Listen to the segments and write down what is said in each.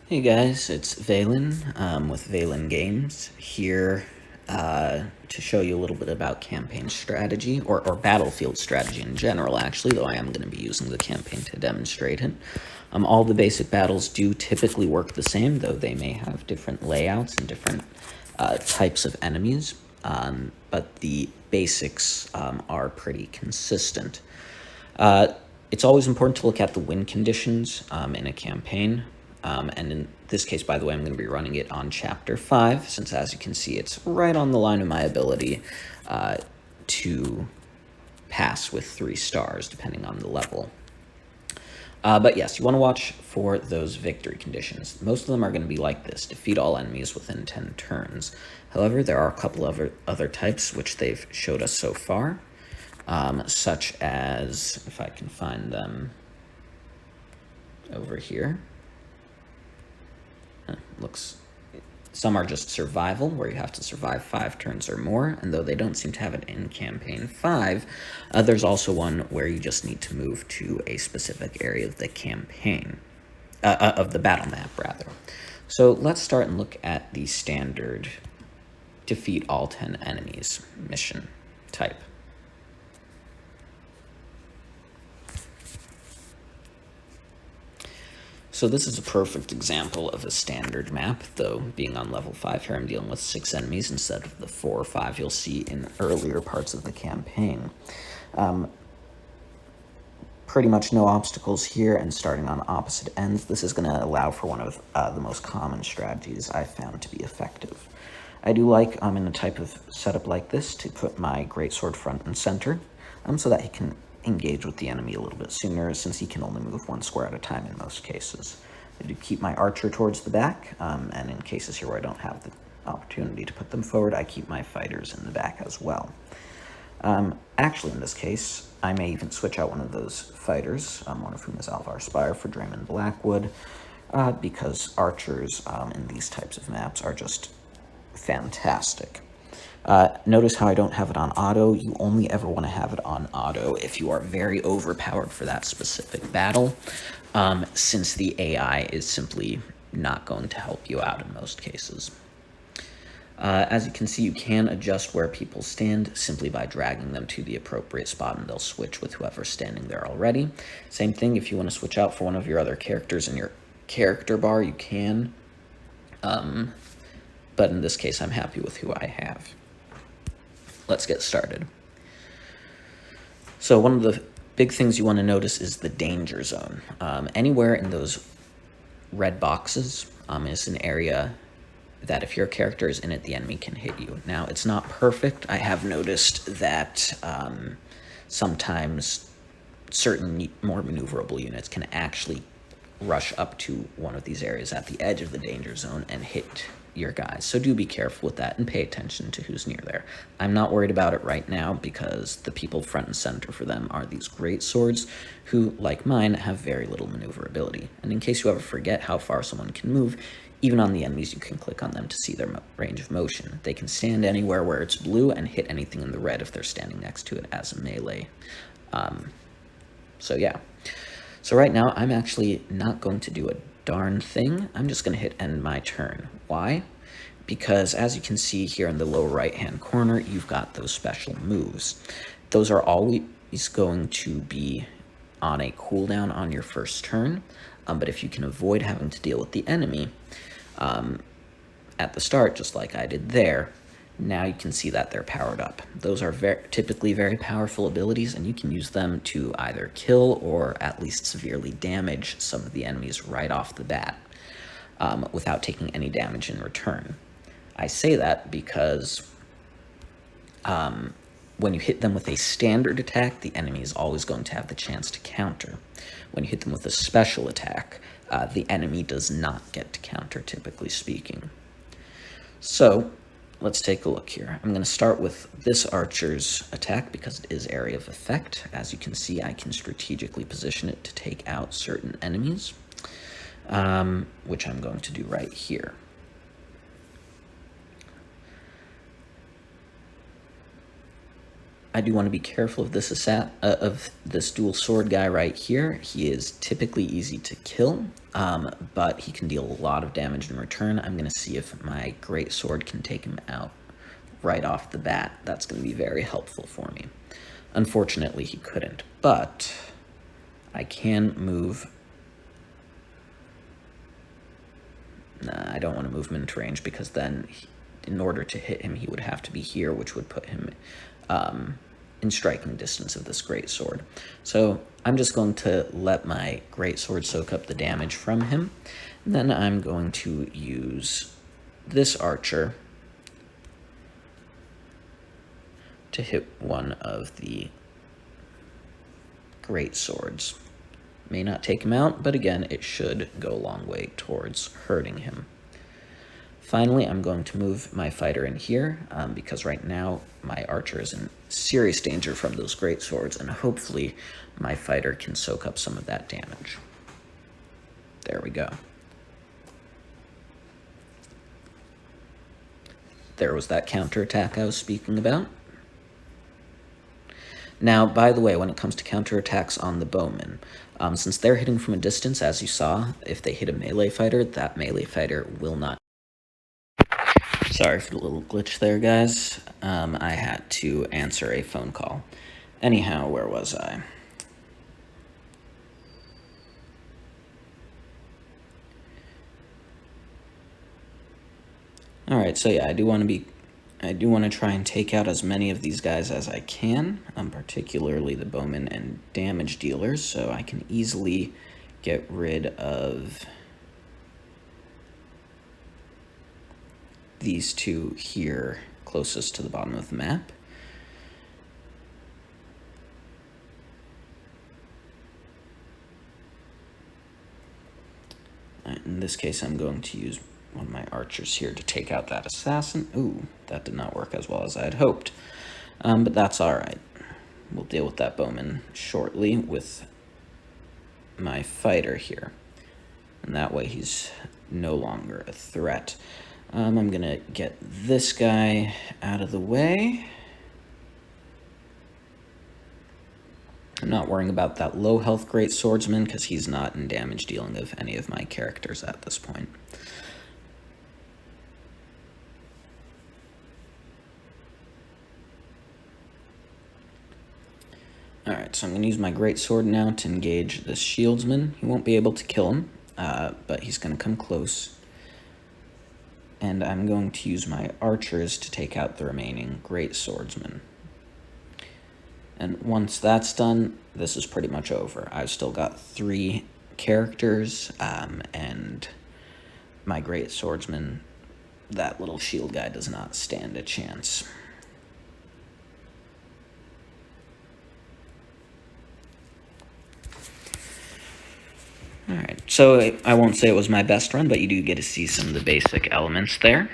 Hey guys, it's Valen with Valen Games here to show you a little bit about campaign strategy or battlefield strategy in general, actually, though I am going to be using the campaign to demonstrate it. All the basic battles do typically work the same, though they may have different layouts and different types of enemies, but the basics are pretty consistent. It's always important to look at the win conditions in a campaign. And in this case, by the way, I'm going to be running it on Chapter 5, since as you can see, it's right on the line of my ability to pass with 3 stars, depending on the level. But yes, you want to watch for those victory conditions. Most of them are going to be like this: defeat all enemies within 10 turns. However, there are a couple of other types which they've showed us so far, such as, if I can find them over here. Looks, some are just survival, where you have to survive 5 turns or more, and though they don't seem to have it in Campaign 5, there's also one where you just need to move to a specific area of the campaign, of the battle map, rather. So let's start and look at the standard defeat all 10 enemies mission type. So this is a perfect example of a standard map, though being on level 5 here, I'm dealing with 6 enemies instead of the 4 or 5 you'll see in earlier parts of the campaign. Pretty much no obstacles here, and starting on opposite ends, this is going to allow for one of the most common strategies I've found to be effective. I do like, in a type of setup like this, to put my greatsword front and center, so that he can engage with the enemy a little bit sooner, since he can only move 1 square at a time in most cases. I do keep my archer towards the back, and in cases here where I don't have the opportunity to put them forward, I keep my fighters in the back as well. Actually, in this case, I may even switch out one of those fighters, one of whom is Alvar Spire, for Draymond Blackwood, because archers in these types of maps are just fantastic. Notice how I don't have it on auto. You only ever want to have it on auto if you are very overpowered for that specific battle, since the AI is simply not going to help you out in most cases. As you can see, you can adjust where people stand simply by dragging them to the appropriate spot, and they'll switch with whoever's standing there already. Same thing, if you want to switch out for one of your other characters in your character bar, you can. But in this case, I'm happy with who I have. Let's get started. So one of the big things you want to notice is the danger zone. Anywhere in those red boxes is an area that if your character is in it, the enemy can hit you. Now, it's not perfect. I have noticed that sometimes certain more maneuverable units can actually rush up to one of these areas at the edge of the danger zone and hit your guys. So do be careful with that and pay attention to who's near there. I'm not worried about it right now because the people front and center for them are these great swords who, like mine, have very little maneuverability. And in case you ever forget how far someone can move, even on the enemies, you can click on them to see their range of motion. They can stand anywhere where it's blue and hit anything in the red if they're standing next to it as a melee. So yeah. So right now, I'm actually not going to do a darn thing. I'm just going to hit end my turn. Why? Because as you can see here in the lower right-hand corner, you've got those special moves. Those are always going to be on a cooldown on your first turn, but if you can avoid having to deal with the enemy at the start, just like I did there, now you can see that they're powered up. Those are typically very powerful abilities, and you can use them to either kill or at least severely damage some of the enemies right off the bat without taking any damage in return. I say that because when you hit them with a standard attack, the enemy is always going to have the chance to counter. When you hit them with a special attack, the enemy does not get to counter, typically speaking. So let's take a look here. I'm going to start with this archer's attack because it is area of effect. As you can see, I can strategically position it to take out certain enemies, which I'm going to do right here. I do want to be careful of this dual sword guy right here. He is typically easy to kill, but he can deal a lot of damage in return. I'm going to see if my great sword can take him out right off the bat. That's going to be very helpful for me. Unfortunately, he couldn't, but I can move. Nah, I don't want to move him into range because then, in order to hit him, he would have to be here, which would put him in striking distance of this great sword. So I'm just going to let my great sword soak up the damage from him. And then I'm going to use this archer to hit one of the great swords. May not take him out, but again, it should go a long way towards hurting him. Finally, I'm going to move my fighter in here, because right now my archer is in serious danger from those great swords, and hopefully my fighter can soak up some of that damage. There we go. There was that counterattack I was speaking about. Now, by the way, when it comes to counterattacks on the bowmen, since they're hitting from a distance, as you saw, if they hit a melee fighter, that melee fighter will not. Sorry for the little glitch there, guys. I had to answer a phone call. Anyhow, where was I? Alright, so yeah, I do want to try and take out as many of these guys as I can, particularly the bowmen and damage dealers, so I can easily get rid of these two here closest to the bottom of the map. In this case, I'm going to use one of my archers here to take out that assassin. Ooh, that did not work as well as I had hoped. But that's alright. We'll deal with that bowman shortly with my fighter here. And that way he's no longer a threat. I'm going to get this guy out of the way. I'm not worrying about that low health great swordsman because he's not in damage dealing of any of my characters at this point. Alright, so I'm going to use my great sword now to engage this shieldsman. He won't be able to kill him, but he's going to come close. And I'm going to use my archers to take out the remaining great swordsman. And once that's done, this is pretty much over. I've still got 3 characters, and my great swordsman, that little shield guy, does not stand a chance. Alright, so I won't say it was my best run, but you do get to see some of the basic elements there.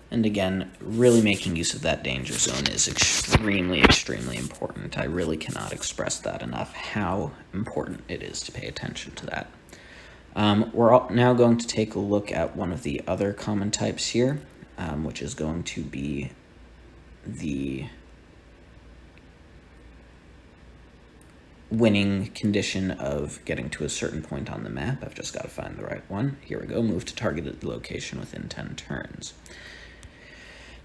And again, really making use of that danger zone is extremely, extremely important. I really cannot express that enough, how important it is to pay attention to that. We're now going to take a look at one of the other common types here, which is going to be the winning condition of getting to a certain point on the map. I've just got to find the right one. Here we go. Move to targeted location within 10 turns.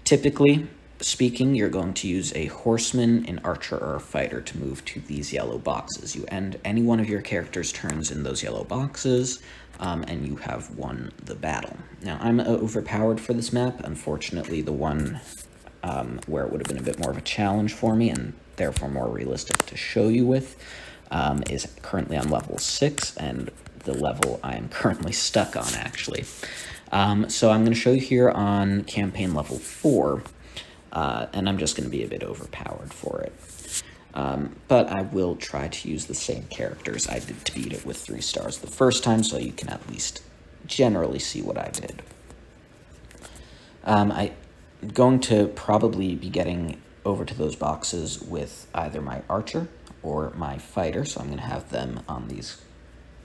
Typically speaking, you're going to use a horseman, an archer, or a fighter to move to these yellow boxes. You end any one of your character's turns in those yellow boxes, and you have won the battle. Now, I'm overpowered for this map. Unfortunately, the one where it would have been a bit more of a challenge for me, and therefore more realistic to show you with, is currently on level 6, and the level I am currently stuck on, actually. So I'm going to show you here on campaign level 4, and I'm just going to be a bit overpowered for it. But I will try to use the same characters I did to beat it with 3 stars the first time, so you can at least generally see what I did. I'm going to probably be getting over to those boxes with either my archer or my fighter, so I'm going to have them on these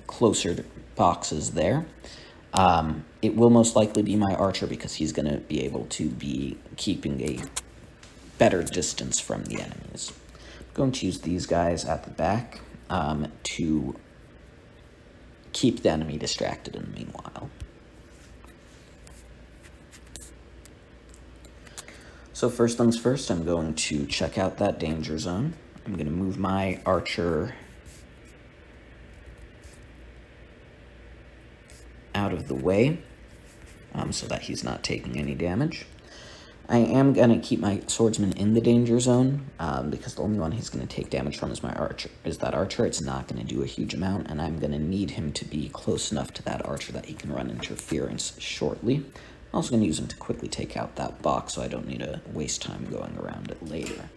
closer boxes there. It will most likely be my archer because he's going to be able to be keeping a better distance from the enemies. I'm going to use these guys at the back to keep the enemy distracted in the meanwhile. So first things first, I'm going to check out that danger zone. I'm going to move my archer out of the way so that he's not taking any damage. I am going to keep my swordsman in the danger zone because the only one he's going to take damage from is my archer. That archer. It's not going to do a huge amount, and I'm going to need him to be close enough to that archer that he can run interference shortly. I'm also going to use him to quickly take out that box so I don't need to waste time going around it later.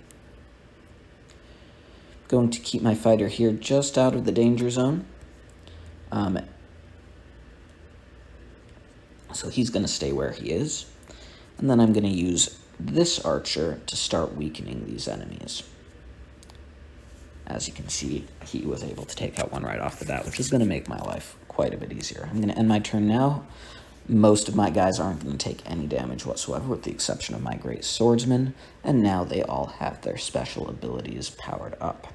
Going to keep my fighter here just out of the danger zone. So he's going to stay where he is. And then I'm going to use this archer to start weakening these enemies. As you can see, he was able to take out one right off the bat, which is going to make my life quite a bit easier. I'm going to end my turn now. Most of my guys aren't going to take any damage whatsoever, with the exception of my great swordsman, and now they all have their special abilities powered up.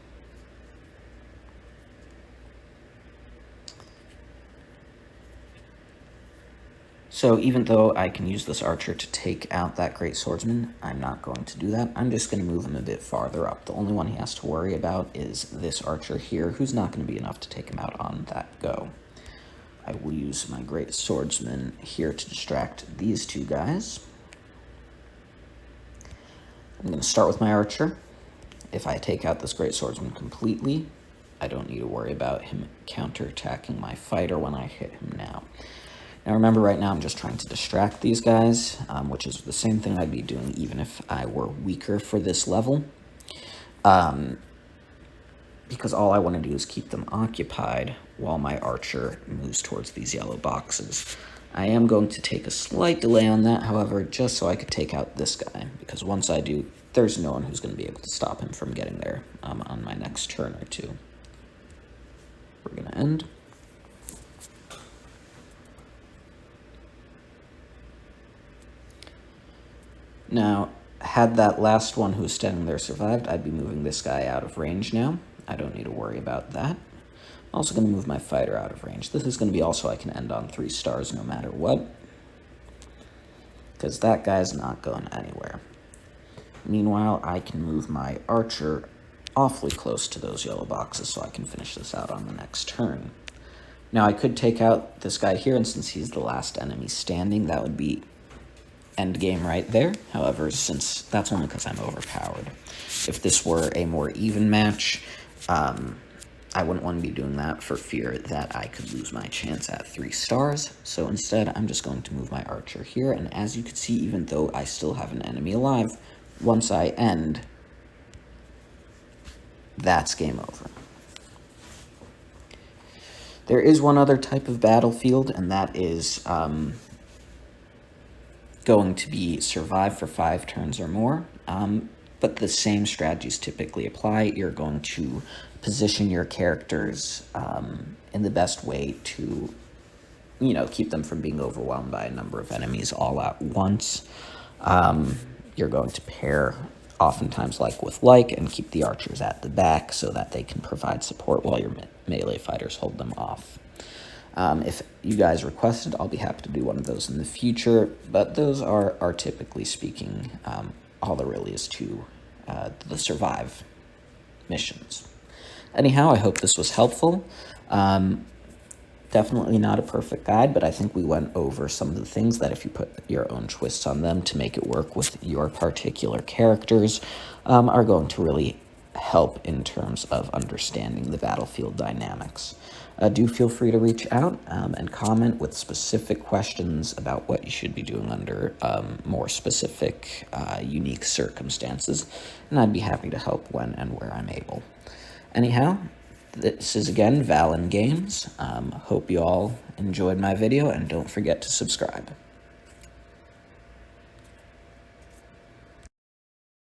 So even though I can use this archer to take out that great swordsman, I'm not going to do that. I'm just going to move him a bit farther up. The only one he has to worry about is this archer here, who's not going to be enough to take him out on that go. I will use my great swordsman here to distract these two guys. I'm going to start with my archer. If I take out this great swordsman completely, I don't need to worry about him counterattacking my fighter when I hit him now. Now remember, right now I'm just trying to distract these guys, which is the same thing I'd be doing even if I were weaker for this level. Because all I want to do is keep them occupied while my archer moves towards these yellow boxes. I am going to take a slight delay on that, however, just so I could take out this guy, because once I do, there's no one who's going to be able to stop him from getting there on my next turn or two. We're going to end. Now, had that last one who was standing there survived, I'd be moving this guy out of range now. I don't need to worry about that. I'm also going to move my fighter out of range. This is going to be also I can end on 3 stars no matter what, because that guy's not going anywhere. Meanwhile, I can move my archer awfully close to those yellow boxes so I can finish this out on the next turn. Now, I could take out this guy here, and since he's the last enemy standing, that would be end game right there. However, since that's only because I'm overpowered. If this were a more even match, I wouldn't want to be doing that for fear that I could lose my chance at 3 stars. So instead, I'm just going to move my archer here, and as you can see, even though I still have an enemy alive, once I end, that's game over. There is one other type of battlefield, and that is going to be survive for 5 turns or more, but the same strategies typically apply. You're going to position your characters in the best way to, keep them from being overwhelmed by a number of enemies all at once. You're going to pair oftentimes like with like and keep the archers at the back so that they can provide support while your melee fighters hold them off. If you guys requested, I'll be happy to do one of those in the future, but those are typically speaking, all there really is to the survive missions. Anyhow, I hope this was helpful. Definitely not a perfect guide, but I think we went over some of the things that if you put your own twists on them to make it work with your particular characters, are going to really help in terms of understanding the battlefield dynamics. Do feel free to reach out and comment with specific questions about what you should be doing under more specific, unique circumstances, and I'd be happy to help when and where I'm able. Anyhow, this is again Valen Games. Hope you all enjoyed my video, and don't forget to subscribe.